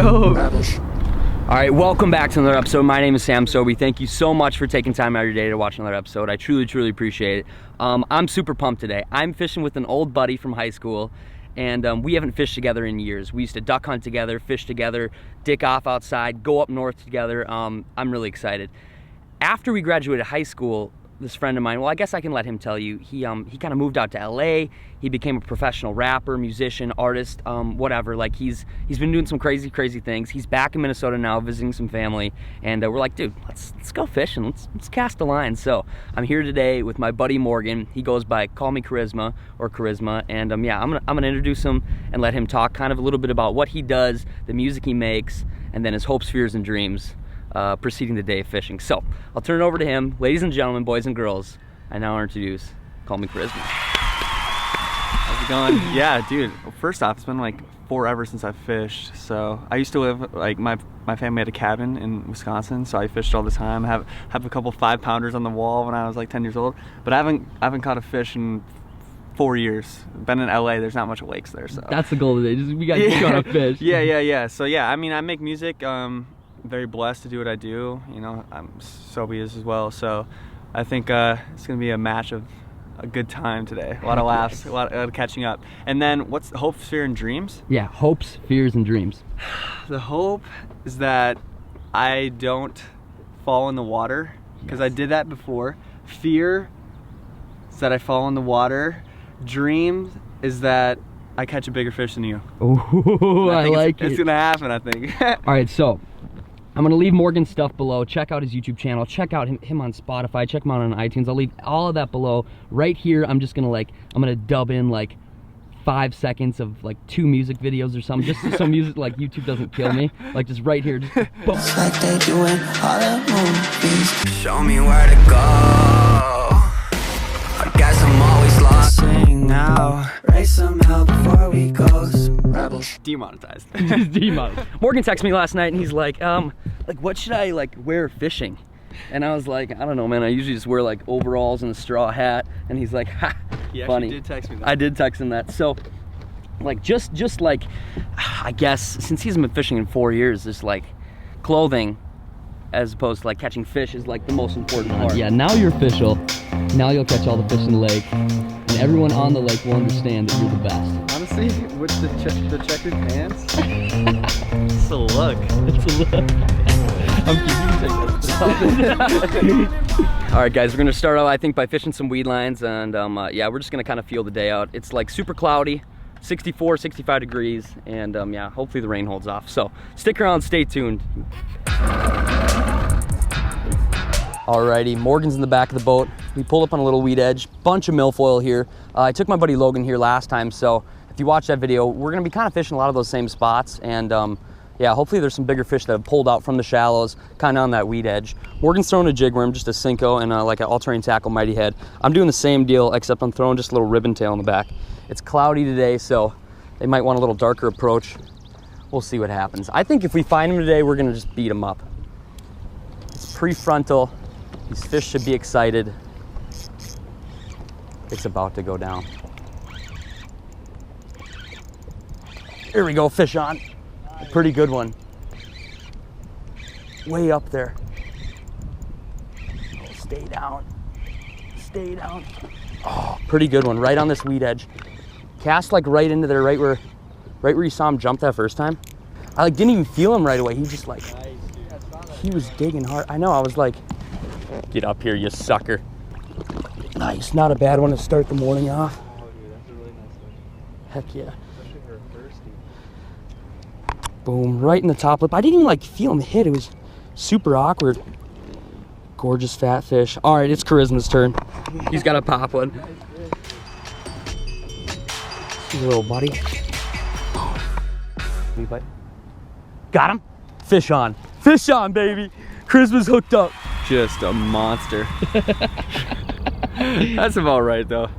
dope. All right, welcome back to another episode. My name is Sam Sobey. Thank you so much for taking time out of your day to watch another episode. I truly appreciate it. I'm super pumped today. I'm fishing with an old buddy from high school, and we haven't fished together in years. We used to duck hunt together, fish together, dick off outside, go up north together. I'm really excited. After we graduated high school, this friend of mine, well, I guess I can let him tell you, he kind of moved out to LA. He became a professional rapper, musician, artist, whatever. Like he's been doing some crazy things. He's back in Minnesota now visiting some family, and we're like, dude, let's go fishing. Let's cast a line. So I'm here today with my buddy Morgan. He goes by Call Me Karizma or Karizma, and yeah, I'm gonna introduce him and let him talk kind of a little bit about what he does, the music he makes, and then his hopes, fears, and dreams preceding the day of fishing. So I'll turn it over to him. Ladies and gentlemen, boys and girls, I now introduce Call Me Karizma. How's it going? Yeah, dude, first off, it's been like forever since I've fished. So I used to live, like my family had a cabin in Wisconsin, so I fished all the time. I have a couple 5-pounders on the wall when I was like 10 years old, but I haven't caught a fish in 4 years. Been in LA, there's not much lakes there, so that's the goal today. We got to go on a fish. Yeah. So yeah, I mean, I make music. Very blessed to do what I do. You know, Sobey is as well. So I think it's gonna be a match of a good time today. A lot of laughs, a lot of catching up. And then what's the hopes, fear, and dreams? Yeah, hopes, fears, and dreams. The hope is that I don't fall in the water, because I did that before. Fear is that I fall in the water. Dreams is that I catch a bigger fish than you. Ooh, I like it. It's gonna happen, I think. All right, so I'm gonna leave Morgan's stuff below. Check out his YouTube channel. Check out him on Spotify. Check him out on iTunes. I'll leave all of that below. Right here, I'm gonna dub in like 5 seconds of like 2 music videos or something, just so music like YouTube doesn't kill me. Like just right here, just boom. It's like they do in all the movies. Show me where to go. I guess I'm always lost. Sing now. Raise some hell before we go. Rebels. Demonetized. Demonetized. Morgan texted me last night and he's like what should I like wear fishing? And I was like, I don't know, man. I usually just wear like overalls and a straw hat. And he's like, ha, funny. Did text me that. I did text him that. So like just like, I guess since he hasn't been fishing in 4 years, just like clothing as opposed to like catching fish is like the most important part. Yeah, now you're official. Now you'll catch all the fish in the lake. And everyone on the lake will understand that you're the best. Honestly, with the checkered pants, it's a look. It's a look. All right, guys, we're gonna start out, I think, by fishing some weed lines, and yeah, we're just gonna kind of feel the day out. It's like super cloudy, 64, 65 degrees, and yeah, hopefully the rain holds off. So stick around, stay tuned. Alrighty, Morgan's in the back of the boat. We pulled up on a little weed edge, bunch of milfoil here. I took my buddy Logan here last time, so if you watch that video, we're gonna be kind of fishing a lot of those same spots, and yeah, hopefully there's some bigger fish that have pulled out from the shallows, kind of on that weed edge. Morgan's throwing a jig worm, just a Cinco, and like an all-terrain tackle mighty head. I'm doing the same deal, except I'm throwing just a little ribbon tail in the back. It's cloudy today, so they might want a little darker approach. We'll see what happens. I think if we find him today, we're gonna just beat him up. It's prefrontal. These fish should be excited. It's about to go down. Here we go, fish on. A pretty good one. Way up there. Oh, stay down. Stay down. Oh, pretty good one, right on this weed edge. Cast like right into there, right where you saw him jump that first time. I like didn't even feel him right away. He just like, he was digging hard. I know, I was like, get up here, you sucker. Nice, not a bad one to start the morning off. Oh, dude, that's a really nice one. Heck yeah. Especially for a thirsty. Boom, right in the top lip. I didn't even like feel him hit. It was super awkward. Gorgeous fat fish. All right, it's Karizma's turn. He's got to pop one. See you, little buddy. Bite. Got him. Fish on. Fish on, baby. Karizma's hooked up. Just a monster. That's about right, though.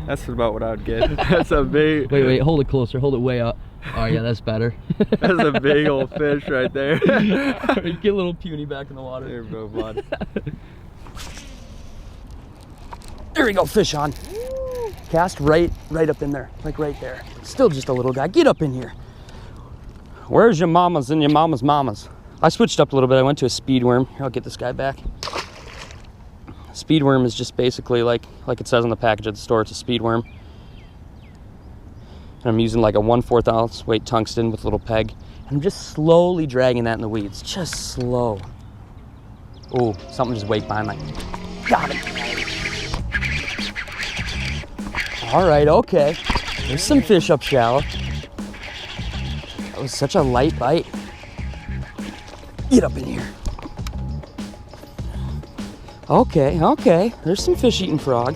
That's about what I would get. That's a big... Wait, hold it closer. Hold it way up. Oh, yeah, that's better. That's a big old fish right there. Right, get a little puny back in the water. There we go, bud. There we go, fish on. Cast right up in there, like right there. Still just a little guy. Get up in here. Where's your mamas and your mama's mamas? I switched up a little bit. I went to a speed worm. Here, I'll get this guy back. Speed worm is just basically like it says on the package at the store, it's a speed worm. And I'm using like a 1/4 ounce weight tungsten with a little peg. And I'm just slowly dragging that in the weeds, just slow. Oh, something just waked behind my, got it. All right, okay. There's some fish up shallow. That was such a light bite. Get up in here. Okay, okay. There's some fish eating frog.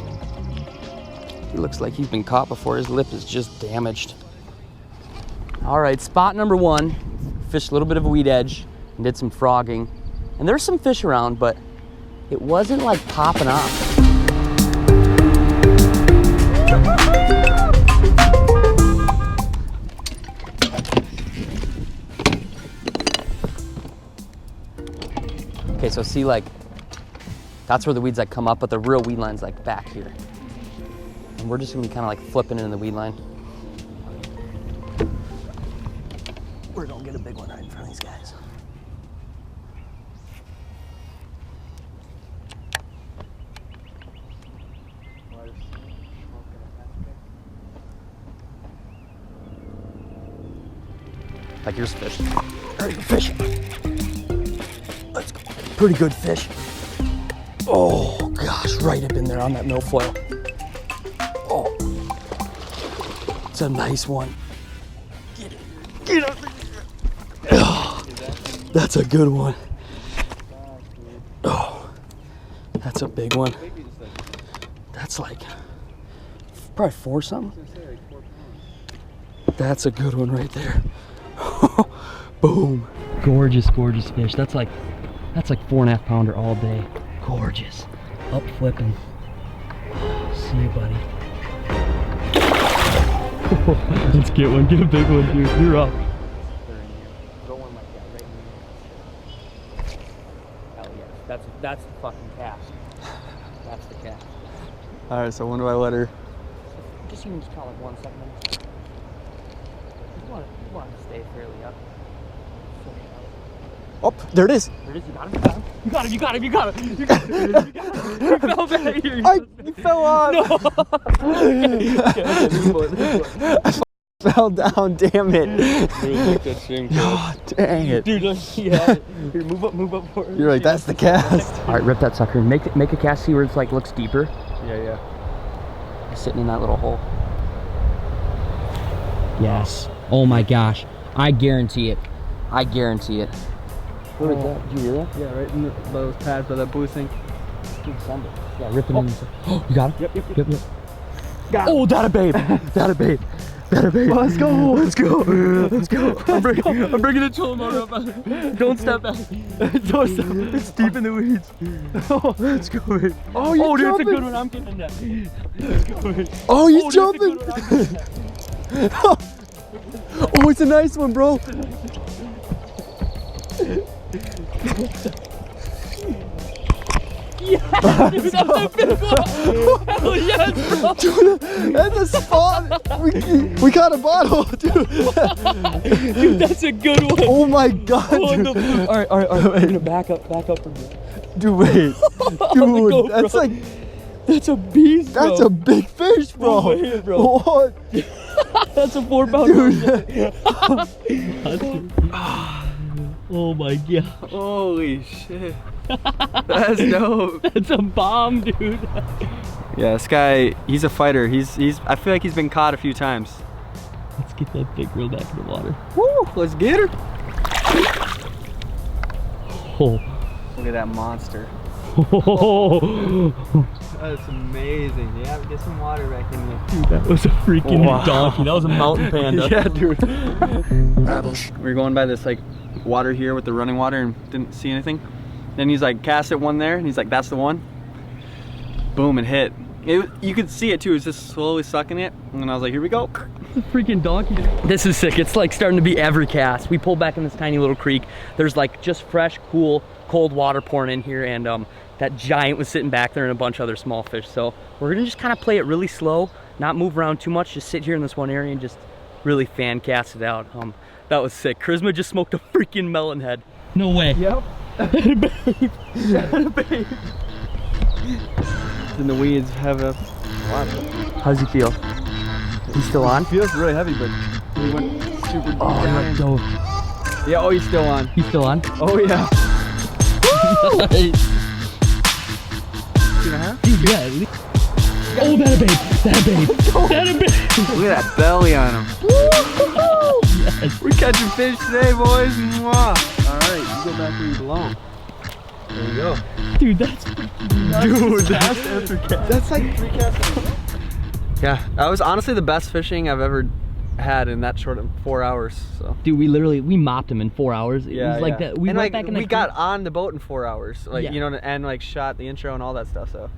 He looks like he's been caught before. His lip is just damaged. All right, spot number 1. Fished a little bit of a weed edge and did some frogging. And there's some fish around, but it wasn't like popping off. Okay, so see, like, that's where the weeds like come up, but the real weed line's like back here. And we're just gonna be kind of like flipping it in the weed line. We're gonna get a big one right in front of these guys. Like, here's fish. There's fish. Let's go. Pretty good fish. Oh gosh, right up in there on that milfoil. Oh, it's a nice one. Get it. Get up there. Oh, that's a good one. Oh, that's a big one. That's like probably 4 something. That's a good one right there. Boom. Gorgeous, gorgeous fish. That's like 4.5 pounder all day. Gorgeous. Up flipping. See you, buddy. Let's get one. Get a big one, dude. You're up. Throw one like that right in here. Hell yes. That's the fucking cast. That's the cast. All right, so when do I let her? Just even just count like 1 second. You want to stay fairly up. Oh, there it is. There it is. You got him. You got him. You got him. You got him. You got him. You got him. You fell back here. You fell off. No. I fell down. Damn it. Good swing. Oh, dang it. Dude, yeah. Here, move up for it. You're right. That's the cast. All right, rip that sucker. Make a cast. See where it's like looks deeper. Yeah. Just sitting in that little hole. Yes. Oh my gosh. I guarantee it. I guarantee it. Where was that? Did you hear that? Yeah, right in those pads by that blue sink. Dude, send it. Yeah, rip it in. Oh, you got it? Yep. Got it. Oh, that a babe. That a babe. That a babe. Let's go. Let's go. Let's go. I'm bringing the troll motor up. Don't step back. Don't step. It's deep in the weeds. Oh, let's go, babe. Oh, you're dude, jumping. it's a good one. I'm getting in that. Let's go, babe. Oh, you're jumping. Oh, it's a nice one, bro. Yes, dude, that's a big one. Hell yes, bro. Dude, that's a spot. We got a bottle, dude. Dude, that's a good one. Oh my god, dude. All right. We're gonna back up from here. Dude, wait. Dude, that's like, that's a beast, bro. that's a big fish, bro. No way, bro. What? That's a 4 pounder. Dude. Oh my god. Holy shit. That's dope. That's a bomb, dude. Yeah, this guy, he's a fighter. He's I feel like he's been caught a few times. Let's get that big girl back in the water. Woo, let's get her. Oh. Look at that monster. Oh. That's amazing. Yeah, get some water back in there. Dude, that was a freaking donkey. That was a mountain panda. Yeah, dude. We were going by this like water here with the running water and didn't see anything. Then he's like, cast it one there, and he's like, that's the one. Boom, it hit. You could see it too. It's just slowly sucking it, and then I was like, here we go. Freaking donkey. This is sick. It's like starting to be every cast. We pulled back in this tiny little creek. There's like just fresh, cool, cold water pouring in here, and that giant was sitting back there and a bunch of other small fish. So we're gonna just kind of play it really slow, not move around too much, just sit here in this one area and just really fan cast it out. That was sick. Karizma just smoked a freaking melon head. No way. Yep. Babe. Babe. In the weeds, have a lot. How's he feel? He's still on? It feels really heavy, but he went super deep down. Dope. Yeah, oh, he's still on. He's still on? Oh, yeah. Nice. 2.5? Dude, yeah. Oh, that a babe. That a babe. That a babe. Look at that belly on him. Yes. We're catching fish today, boys. Mwah. All right, you go back where you belong. There you go. Dude, that's nuts. Dude, Cast after cast. that's like 3 casts. Yeah, that was honestly the best fishing I've ever had in that short of 4 hours. So. Dude, we mopped him in 4 hours. It was like that. We and went like, back in we got on the boat in 4 hours. Like, you know, and like shot the intro and all that stuff, so.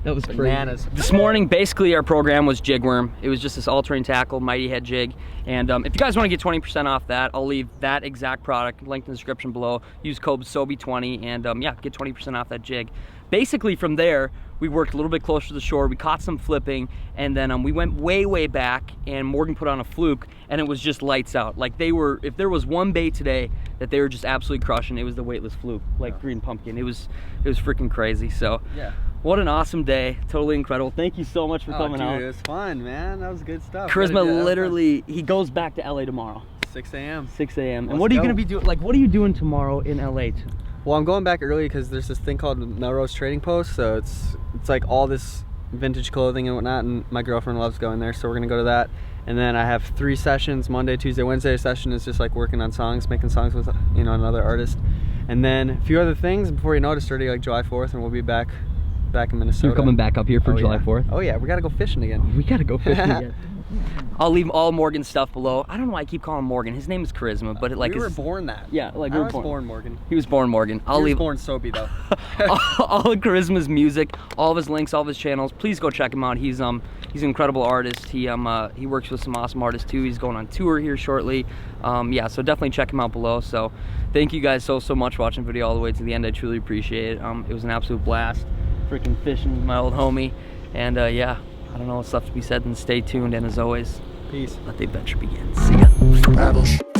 That was Bananas. crazy. This morning, basically, our program was jig worm. It was just this all-terrain tackle, mighty head jig. And if you guys want to get 20% off that, I'll leave that exact product linked in the description below. Use code SOBI20 and yeah, get 20% off that jig. Basically, from there, we worked a little bit closer to the shore. We caught some flipping, and then we went way back, and Morgan put on a fluke, and it was just lights out. Like they were, if there was one bait today that they were just absolutely crushing, it was the weightless fluke, like green pumpkin. It was freaking crazy. So yeah. What an awesome day. Totally incredible. Thank you so much for coming out. It was fun, man. That was good stuff. Karizma literally, he goes back to LA tomorrow. 6 a.m. 6 a.m. And what are you going to be doing? Like, what are you doing tomorrow in LA? Well, I'm going back early because there's this thing called Melrose Trading Post. So it's like all this vintage clothing and whatnot. And my girlfriend loves going there. So we're going to go to that. And then I have 3 sessions, Monday, Tuesday, Wednesday. Session is just like working on songs, making songs with, you know, another artist. And then a few other things before you know it, it's already like July 4th and we'll be back in Minnesota. You're coming back up here for July 4th? Oh yeah, we gotta go fishing again. We gotta go fishing again. I'll leave all Morgan's stuff below. I don't know why I keep calling him Morgan. His name is Karizma, but we were born that. Yeah, like I was born Morgan. He was born Morgan. He was born Soapy though. all of Karizma's music, all of his links, all of his channels. Please go check him out. He's an incredible artist. He works with some awesome artists too. He's going on tour here shortly. Yeah, so definitely check him out below. So thank you guys so much for watching the video all the way to the end. I truly appreciate it. It was an absolute blast. Freaking fishing with my old homie. And yeah, I don't know what's left to be said, then stay tuned, and as always, peace. Let the adventure begin. See ya.